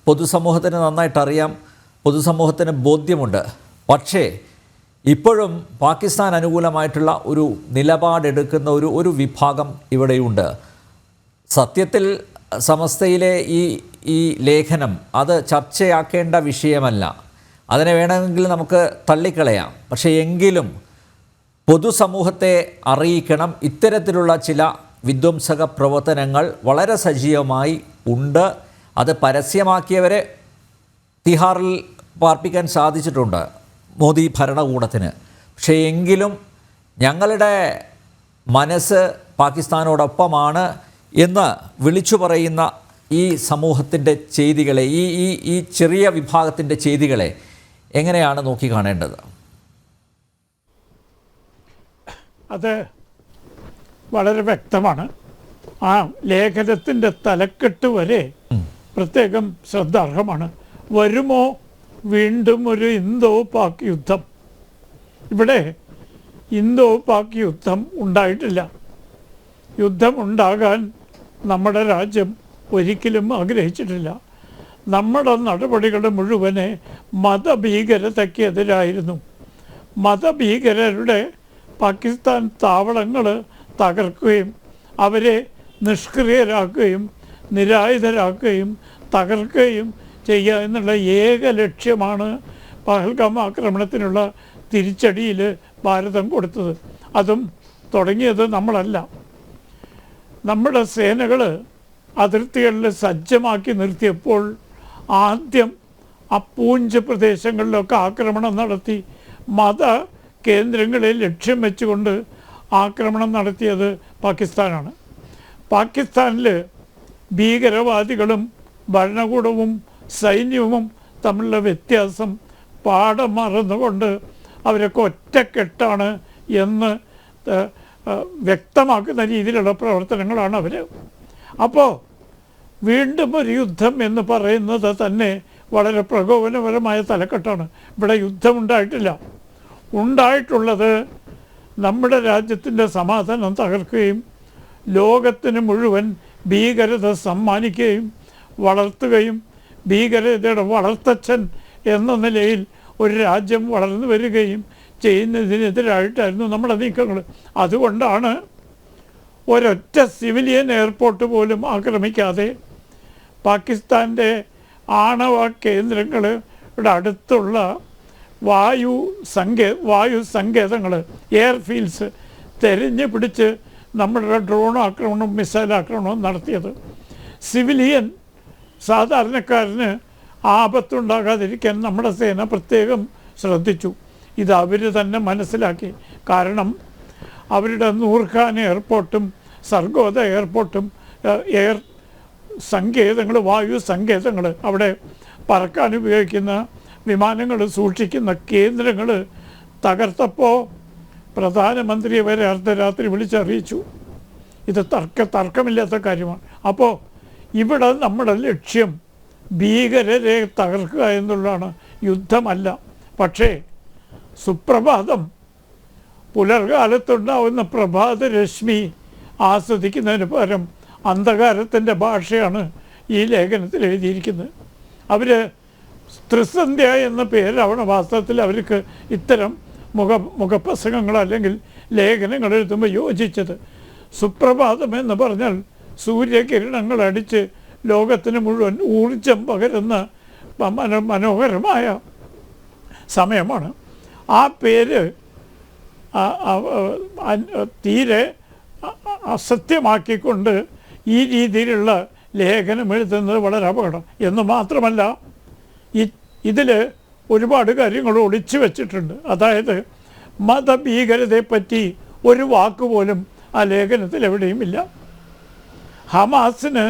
പൊതുസമൂഹത്തിന് നന്നായിട്ടറിയാം, പൊതുസമൂഹത്തിന് ബോധ്യമുണ്ട്. പക്ഷേ ഇപ്പോഴും പാകിസ്ഥാൻ അനുകൂലമായിട്ടുള്ള ഒരു നിലപാടെടുക്കുന്ന ഒരു വിഭാഗം ഇവിടെയുണ്ട്. സത്യത്തിൽ സമസ്തയിലെ ഈ ലേഖനം അത് ചർച്ചയാക്കേണ്ട വിഷയമല്ല, അതിനെ വേണമെങ്കിൽ നമുക്ക് തള്ളിക്കളയാം. പക്ഷേ എങ്കിലും പൊതുസമൂഹത്തെ അറിയിക്കണം. ഇത്തരത്തിലുള്ള ചില വിധ്വംസക പ്രവർത്തനങ്ങൾ വളരെ സജീവമായി ഉണ്ട്. അത് പരസ്യമാക്കിയവരെ തിഹാറിൽ പാർപ്പിക്കാൻ സാധിച്ചിട്ടുണ്ട് മോദി ഭരണകൂടത്തിന്. പക്ഷേ എങ്കിലും ഞങ്ങളുടെ മനസ്സ് പാകിസ്ഥാനോടൊപ്പമാണ് എന്ന് വിളിച്ചു പറയുന്ന ഈ സമൂഹത്തിൻ്റെ ചെയ്തികളെ, ഈ ചെറിയ വിഭാഗത്തിൻ്റെ ചെയ്തികളെ എങ്ങനെയാണ് നോക്കിക്കാണേണ്ടത്? അത് വളരെ വ്യക്തമാണ്. ആ ലേഖനത്തിൻ്റെ തലക്കെട്ട് വരെ പ്രത്യേകം ശ്രദ്ധാർഹമാണ്. വരുമോ വീണ്ടും ഒരു ഇന്തോ പാക് യുദ്ധം? ഇവിടെ ഇന്തോ പാക് യുദ്ധം ഉണ്ടായിട്ടില്ല. യുദ്ധം ഉണ്ടാകാൻ നമ്മുടെ രാജ്യം ഒരിക്കലും ആഗ്രഹിച്ചിട്ടില്ല. നമ്മുടെ നടപടികൾ മുഴുവനെ മതഭീകരതയ്ക്കെതിരായിരുന്നു. മതഭീകരരുടെ പാകിസ്ഥാൻ താവളങ്ങൾ തകർക്കുകയും അവരെ നിഷ്ക്രിയരാക്കുകയും നിരായുധരാക്കുകയും തകർക്കുകയും ചെയ്യുക എന്നുള്ള ഏക ലക്ഷ്യമാണ് പഹൽഗാം ആക്രമണത്തിനുള്ള തിരിച്ചടിയിൽ ഭാരതം കൊടുത്തത്. അതും തുടങ്ങിയത് നമ്മളല്ല. നമ്മുടെ സേനകൾ അതിർത്തികളിൽ സജ്ജമാക്കി നിർത്തിയപ്പോൾ ആദ്യം ആ പൂഞ്ച് പ്രദേശങ്ങളിലൊക്കെ ആക്രമണം നടത്തി മത കേന്ദ്രങ്ങളെ ലക്ഷ്യം വെച്ചുകൊണ്ട് ആക്രമണം നടത്തിയത് പാകിസ്ഥാനാണ്. പാകിസ്ഥാനിൽ ഭീകരവാദികളും ഭരണകൂടവും സൈന്യവും തമ്മിലുള്ള വ്യത്യാസം പാഠം മറന്നുകൊണ്ട് അവരൊക്കെ ഒറ്റക്കെട്ടാണ് എന്ന് വ്യക്തമാക്കുന്ന രീതിയിലുള്ള പ്രവർത്തനങ്ങളാണ് അവർ. അപ്പോൾ വീണ്ടും ഒരു യുദ്ധം എന്ന് പറയുന്നത് തന്നെ വളരെ പ്രകോപനപരമായ തലക്കെട്ടാണ്. ഇവിടെ യുദ്ധമുണ്ടായിട്ടില്ല. ഉണ്ടായിട്ടുള്ളത് നമ്മുടെ രാജ്യത്തിൻ്റെ സമാധാനം തകർക്കുകയും ലോകത്തിന് മുഴുവൻ ഭീകരത സമ്മാനിക്കുകയും വളർത്തുകയും ഭീകരതയുടെ വളർത്തച്ഛൻ എന്ന നിലയിൽ ഒരു രാജ്യം വളർന്നു വരികയും ചെയ്യുന്നതിനെതിരായിട്ടായിരുന്നു നമ്മുടെ നീക്കങ്ങൾ. അതുകൊണ്ടാണ് ഒരൊറ്റ സിവിലിയൻ എയർപോർട്ട് പോലും ആക്രമിക്കാതെ പാകിസ്ഥാൻ്റെ ആണവ കേന്ദ്രങ്ങളുടെ അടുത്തുള്ള വായു സങ്കേതങ്ങൾ, എയർഫീൽഡ്സ് തെരഞ്ഞു പിടിച്ച് നമ്മുടെ ഡ്രോൺ ആക്രമണവും മിസൈൽ ആക്രമണവും നടത്തിയത്. സിവിലിയൻ സാധാരണക്കാരന് ആപത്തുണ്ടാകാതിരിക്കാൻ നമ്മുടെ സേന പ്രത്യേകം ശ്രദ്ധിച്ചു. ഇത് അവർ തന്നെ മനസ്സിലാക്കി. കാരണം അവരുടെ നൂർഖാൻ എയർപോർട്ടും സർഗോദ എയർപോർട്ടും എയർ സങ്കേതങ്ങൾ, വായു സങ്കേതങ്ങൾ, അവിടെ പറക്കാൻ ഉപയോഗിക്കുന്ന വിമാനങ്ങൾ സൂക്ഷിക്കുന്ന കേന്ദ്രങ്ങൾ തകർത്തപ്പോൾ പ്രധാനമന്ത്രി വരെ അർദ്ധരാത്രി വിളിച്ചറിയിച്ചു. ഇത് തർക്കമില്ലാത്ത കാര്യമാണ്. അപ്പോൾ ഇവിടെ നമ്മുടെ ലക്ഷ്യം ഭീകരരെ തകർക്കുക എന്നുള്ളതാണ്, യുദ്ധമല്ല. പക്ഷേ സുപ്രഭാതം, പുലർകാലത്തുണ്ടാവുന്ന പ്രഭാത രശ്മി ആസ്വദിക്കുന്നതിന് പകരം അന്ധകാരത്തിൻ്റെ ഭാഷയാണ് ഈ ലേഖനത്തിൽ എഴുതിയിരിക്കുന്നത്. അവർ ത്രിസന്ധ്യ എന്ന പേരാവണം വാസ്തവത്തിൽ അവർക്ക് ഇത്തരം മുഖപ്രസംഗങ്ങൾ അല്ലെങ്കിൽ ലേഖനങ്ങൾ എഴുതുമ്പോൾ യോജിച്ചത്. സുപ്രഭാതം എന്ന് പറഞ്ഞാൽ സൂര്യകിരണങ്ങൾ അടിച്ച് ലോകത്തിന് മുഴുവൻ ഊർജം പകരുന്ന മനോഹരമായ സമയമാണ്. ആ പേര് തീരെ അസത്യമാക്കിക്കൊണ്ട് ഈ രീതിയിലുള്ള ലേഖനം എഴുതുന്നത് വളരെ അപകടം. എന്ന് മാത്രമല്ല, ഇതിൽ ഒരുപാട് കാര്യങ്ങൾ ഒളിച്ചു വച്ചിട്ടുണ്ട്. അതായത് മതഭീകരതയെപ്പറ്റി ഒരു വാക്കുപോലും ആ ലേഖനത്തിൽ എവിടെയും ഇല്ല. ഹമാസിന്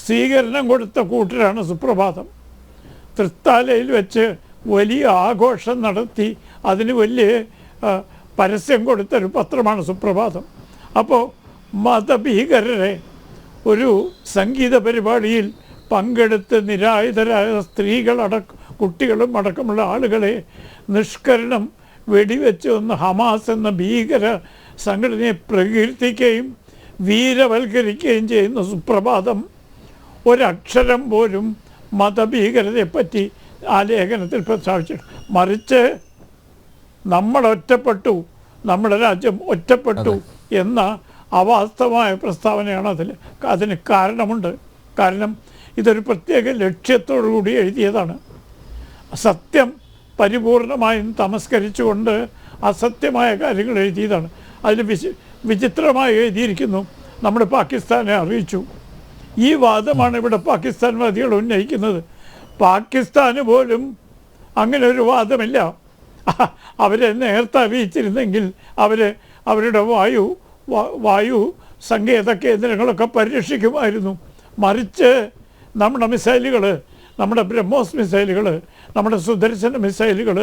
സ്വീകരണം കൊടുത്ത കൂട്ടരാണ് സുപ്രഭാതം. തൃത്താലയിൽ വെച്ച് വലിയ ആഘോഷം നടത്തി അതിന് വലിയ പരസ്യം കൊടുത്തൊരു പത്രമാണ് സുപ്രഭാതം. അപ്പോൾ മതഭീകരരെ ഒരു സംഗീത പരിപാടിയിൽ പങ്കെടുത്ത് നിരായുധരായ കുട്ടികളും അടക്കമുള്ള ആളുകളെ നിഷ്കരണം വെടിവെച്ച് ഒന്ന് ഹമാസ് എന്ന ഭീകര സംഘടനയെ പ്രകീർത്തിക്കുകയും വീരവൽക്കരിക്കുകയും ചെയ്യുന്ന സുപ്രഭാതം ഒരക്ഷരം പോലും മതഭീകരതയെപ്പറ്റി ആ ലേഖനത്തിൽ പ്രസ്താവിച്ചിട്ടുണ്ട്. മറിച്ച് നമ്മൾ ഒറ്റപ്പെട്ടു, നമ്മുടെ രാജ്യം ഒറ്റപ്പെട്ടു എന്ന അവാസ്തവമായ പ്രസ്താവനയാണ് അതിന് കാരണമുണ്ട്. കാരണം ഇതൊരു പ്രത്യേക ലക്ഷ്യത്തോടു കൂടി എഴുതിയതാണ്. സത്യം പരിപൂർണമായും തമസ്കരിച്ചുകൊണ്ട് അസത്യമായ കാര്യങ്ങൾ എഴുതിയതാണ്. അതിൽ വിചിത്രമായി എഴുതിയിരിക്കുന്നു, നമ്മുടെ പാകിസ്ഥാനെ അറിയിച്ചു. ഈ വാദമാണ് ഇവിടെ പാകിസ്ഥാൻവാദികൾ ഉന്നയിക്കുന്നത്. പാകിസ്ഥാന് പോലും അങ്ങനെ ഒരു വാദമില്ല. അവരെ നേരത്തെ അറിയിച്ചിരുന്നെങ്കിൽ അവരുടെ വായു സങ്കേത കേന്ദ്രങ്ങളൊക്കെ പരിരക്ഷിക്കുമായിരുന്നു. മറിച്ച് നമ്മുടെ മിസൈലുകൾ, നമ്മുടെ ബ്രഹ്മോസ് മിസൈലുകൾ, നമ്മുടെ സുദർശന മിസൈലുകൾ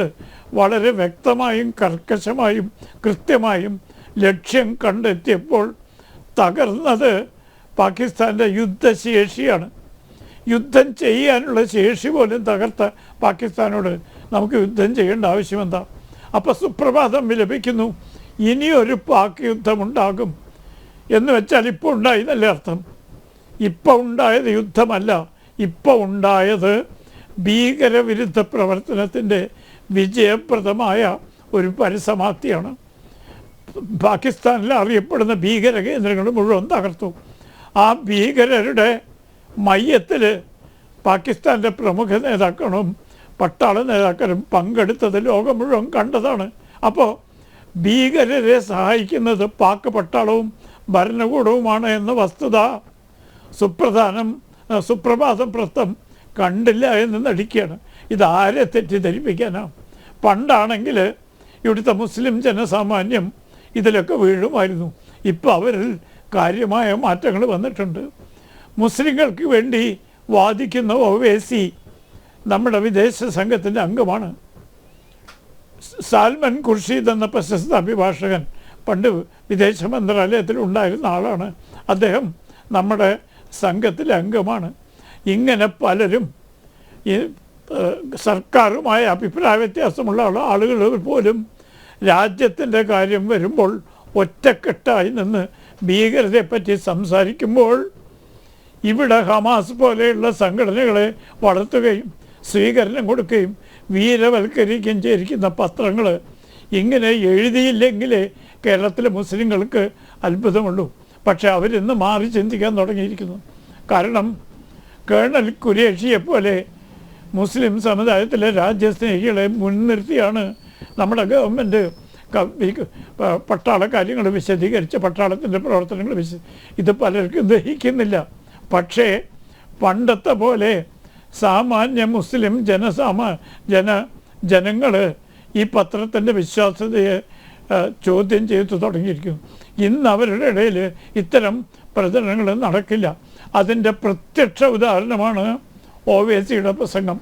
വളരെ വ്യക്തമായും കർക്കശമായും കൃത്യമായും ലക്ഷ്യം കണ്ടെത്തിയപ്പോൾ തകർന്നത് പാകിസ്ഥാൻ്റെ യുദ്ധശേഷിയാണ്. യുദ്ധം ചെയ്യാനുള്ള ശേഷി പോലും തകർത്ത പാകിസ്ഥാനോട് നമുക്ക് യുദ്ധം ചെയ്യേണ്ട ആവശ്യമെന്താ? അപ്പോൾ സുപ്രഭാതം വിലപിക്കുന്നു, ഇനിയൊരു പാക് യുദ്ധമുണ്ടാകും എന്ന് വെച്ചാൽ ഇപ്പോൾ ഉണ്ടായി എന്നല്ലേ അർത്ഥം? ഇപ്പോൾ ഉണ്ടായത് യുദ്ധമല്ല, ഇപ്പോൾ ഉണ്ടായത് ഭീകരവിരുദ്ധ പ്രവർത്തനത്തിൻ്റെ വിജയപ്രദമായ ഒരു പരിസമാപ്തിയാണ്. പാകിസ്ഥാനിൽ അറിയപ്പെടുന്ന ഭീകര കേന്ദ്രങ്ങൾ മുഴുവൻ തകർത്തു. ആ ഭീകരരുടെ മയ്യത്തിൽ പാകിസ്ഥാൻ്റെ പ്രമുഖ നേതാക്കളും പട്ടാള നേതാക്കളും പങ്കെടുത്തത് ലോകം മുഴുവൻ കണ്ടതാണ്. അപ്പോൾ ഭീകരരെ സഹായിക്കുന്നത് പാക് പട്ടാളവും ഭരണകൂടവുമാണ് എന്ന വസ്തുത സുപ്രഭാതം പ്രസ്തം കണ്ടില്ല എന്ന് നടിക്കുകയാണ്. ഇതാരെ തെറ്റിദ്ധരിപ്പിക്കാനാണ്? പണ്ടാണെങ്കിൽ ഇവിടുത്തെ മുസ്ലിം ജനസാമാന്യം ഇതിലൊക്കെ വീഴുമായിരുന്നു. ഇപ്പോൾ അവരിൽ കാര്യമായ മാറ്റങ്ങൾ വന്നിട്ടുണ്ട്. മുസ്ലിങ്ങൾക്ക് വേണ്ടി വാദിക്കുന്ന ഒവൈസി നമ്മുടെ വിദേശ സംഘത്തിൻ്റെ അംഗമാണ്. സാൽമൻ ഖുർഷീദ് എന്ന പ്രശസ്ത അഭിഭാഷകൻ പണ്ട് വിദേശ മന്ത്രാലയത്തിൽ ഉണ്ടായിരുന്ന ആളാണ്. അദ്ദേഹം നമ്മുടെ സംഘത്തിലെ അംഗമാണ്. ഇങ്ങനെ പലരും ഈ സർക്കാരുമായ അഭിപ്രായ വ്യത്യാസമുള്ള ആളുകൾ പോലും രാജ്യത്തിൻ്റെ കാര്യം വരുമ്പോൾ ഒറ്റക്കെട്ടായി നിന്ന് ഭീകരതയെപ്പറ്റി സംസാരിക്കുമ്പോൾ ഇവിടെ ഹമാസ് പോലെയുള്ള സംഘടനകളെ വളർത്തുകയും സ്വീകരണം കൊടുക്കുകയും വീരവൽക്കരിക്കുകയും ചെയ്തിരിക്കുന്ന പത്രങ്ങൾ ഇങ്ങനെ എഴുതിയില്ലെങ്കിലേ കേരളത്തിലെ മുസ്ലിങ്ങൾക്ക് അത്ഭുതമുള്ളൂ. പക്ഷേ അവരിന്ന് മാറി ചിന്തിക്കാൻ തുടങ്ങിയിരിക്കുന്നു. കാരണം കേണൽ ഖുരേഷിയെപ്പോലെ മുസ്ലിം സമുദായത്തിലെ രാജ്യസ്നേഹികളെ മുൻനിർത്തിയാണ് നമ്മുടെ ഗവൺമെൻറ് പട്ടാള കാര്യങ്ങൾ വിശദീകരിച്ച് പട്ടാളത്തിൻ്റെ പ്രവർത്തനങ്ങൾ ഇത് പലർക്കും ദഹിക്കുന്നില്ല. പക്ഷേ പണ്ടത്തെ പോലെ സാമാന്യ മുസ്ലിം ജനങ്ങൾ ഈ പത്രത്തിൻ്റെ വിശ്വാസ്യതയെ ചോദ്യം ചെയ്തു തുടങ്ങിയിരിക്കുന്നു. ഇന്ന് അവരുടെ ഇടയിൽ ഇത്തരം പ്രചരണങ്ങൾ നടക്കില്ല. അതിൻ്റെ പ്രത്യക്ഷ ഉദാഹരണമാണ് ഒവൈസിയുടെ പ്രസംഗം.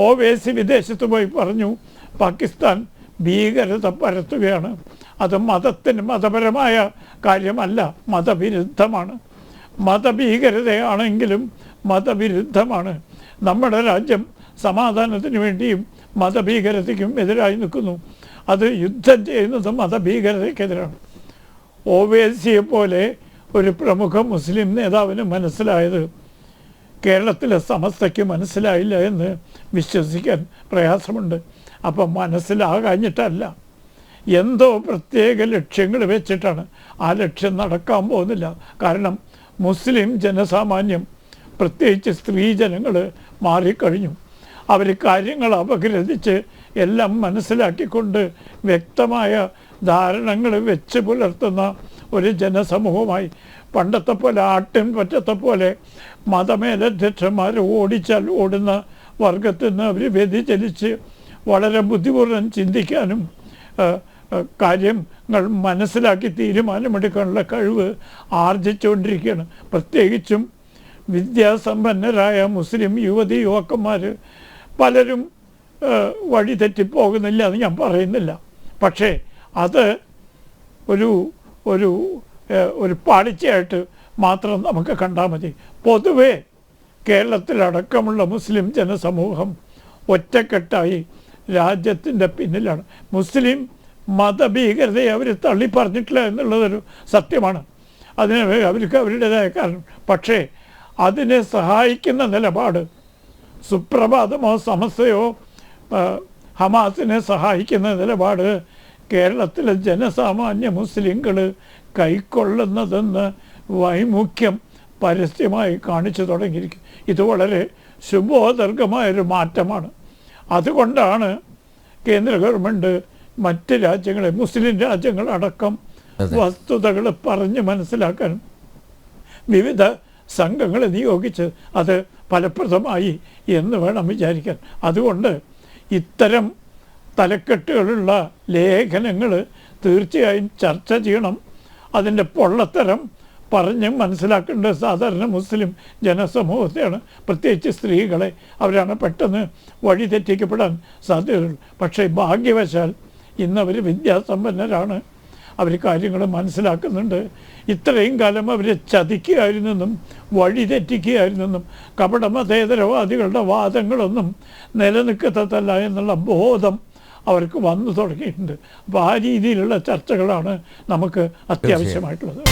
ഒവൈസി വിദേശത്ത് പോയി പറഞ്ഞു, പാകിസ്ഥാൻ ഭീകരത പരത്തുകയാണ്. അത് മതപരമായ കാര്യമല്ല, മതവിരുദ്ധമാണ്. മതഭീകരതയാണെങ്കിലും മതവിരുദ്ധമാണ്. നമ്മുടെ രാജ്യം സമാധാനത്തിന് വേണ്ടിയും മതഭീകരതയ്ക്കും എതിരായി നിൽക്കുന്നു. അത് യുദ്ധം ചെയ്യുന്നത് മതഭീകരതയ്ക്കെതിരാണ്. ഒവൈസിയെ പോലെ ഒരു പ്രമുഖ മുസ്ലിം നേതാവിന് മനസ്സിലായത് കേരളത്തിലെ സമസ്തയ്ക്ക് മനസ്സിലായില്ല എന്ന് വിശ്വസിക്കാൻ പ്രയാസമുണ്ട്. അപ്പം മനസ്സിലാകാഞ്ഞിട്ടല്ല, എന്തോ പ്രത്യേക ലക്ഷ്യങ്ങൾ വെച്ചിട്ടാണ്. ആ ലക്ഷ്യം നടക്കാൻ പോകുന്നില്ല. കാരണം മുസ്ലിം ജനസാമാന്യം, പ്രത്യേകിച്ച് സ്ത്രീജനങ്ങൾ മാറിക്കഴിഞ്ഞു. അവർ കാര്യങ്ങൾ അപഗ്രഥിച്ച് എല്ലാം മനസ്സിലാക്കിക്കൊണ്ട് വ്യക്തമായ ധാരണകൾ വെച്ച് പുലർത്തുന്ന ഒരു ജനസമൂഹമായി. പണ്ടത്തെ പോലെ ആട്ടിൻ പറ്റത്തെ പോലെ മതമേലധ്യക്ഷന്മാർ ഓടിച്ചാൽ ഓടുന്ന വർഗത്തിൽ നിന്ന് അവർ വ്യതിചലിച്ച് വളരെ ബുദ്ധിപൂർവ്വം ചിന്തിക്കാനും കാര്യങ്ങൾ മനസ്സിലാക്കി തീരുമാനമെടുക്കാനുള്ള കഴിവ് ആർജിച്ചുകൊണ്ടിരിക്കുകയാണ്. പ്രത്യേകിച്ചും വിദ്യാസമ്പന്നരായ മുസ്ലിം യുവക്കന്മാർ പലരും വഴി തെറ്റിപ്പോകുന്നില്ല എന്ന് ഞാൻ പറയുന്നില്ല. പക്ഷേ അത് ഒരു ഒരു ഒരു പാളിച്ചയായിട്ട് മാത്രം നമുക്ക് കണ്ടാൽ മതി. പൊതുവേ കേരളത്തിലടക്കമുള്ള മുസ്ലിം ജനസമൂഹം ഒറ്റക്കെട്ടായി രാജ്യത്തിൻ്റെ പിന്നിലാണ്. മുസ്ലിം മതഭീകരതയെ അവർ തള്ളി പറഞ്ഞിട്ടില്ല എന്നുള്ളതൊരു സത്യമാണ്. അതിന് അവർക്ക് അവരുടേതായ കാരണം. പക്ഷേ അതിനെ സഹായിക്കുന്ന നിലപാട് സുപ്രഭാതമോ സമസ്തയോ ഹമാസിനെ സഹായിക്കുന്ന നിലപാട് കേരളത്തിലെ ജനസാമാന്യ മുസ്ലിങ്ങൾ കൈക്കൊള്ളുന്നതെന്ന് വൈമുഖ്യം പരസ്യമായി കാണിച്ചു തുടങ്ങിയിരിക്കും. ഇത് വളരെ ശുഭോദർഗമായൊരു മാറ്റമാണ്. അതുകൊണ്ടാണ് കേന്ദ്ര ഗവൺമെൻറ് മറ്റ് രാജ്യങ്ങളെ, മുസ്ലിം രാജ്യങ്ങളടക്കം വസ്തുതകൾ പറഞ്ഞ് മനസ്സിലാക്കാനും വിവിധ സംഘങ്ങളെ നിയോഗിച്ച് അത് ഫലപ്രദമായി എന്ന് വേണം വിചാരിക്കാൻ. അതുകൊണ്ട് ഇത്തരം തലക്കെട്ടുകളുള്ള ലേഖനങ്ങൾ തീർച്ചയായും ചർച്ച ചെയ്യണം. അതിൻ്റെ പൊള്ളത്തരം പറഞ്ഞ് മനസ്സിലാക്കേണ്ടത് സാധാരണ മുസ്ലിം ജനസമൂഹത്തെയാണ്, പ്രത്യേകിച്ച് സ്ത്രീകളെ. അവരാണ് പെട്ടെന്ന് വഴിതെറ്റിക്കപ്പെടാൻ സാധ്യതയുള്ളൂ. പക്ഷേ ഭാഗ്യവശാൽ ഇന്നവർ വിദ്യാസമ്പന്നരാണ്, അവർ കാര്യങ്ങൾ മനസ്സിലാക്കുന്നുണ്ട്. ഇത്രയും കാലം അവരെ ചതിക്കുകയായിരുന്നെന്നും വഴിതെറ്റിക്കുകയായിരുന്നെന്നും കപടമതേതരവാദികളുടെ വാദങ്ങളൊന്നും നിലനിൽക്കത്തല്ല എന്നുള്ള ബോധം അവർക്ക് വന്നു തുടങ്ങിയിട്ടുണ്ട്. അപ്പോൾ ആ രീതിയിലുള്ള ചർച്ചകളാണ് നമുക്ക് അത്യാവശ്യമായിട്ടുള്ളത്.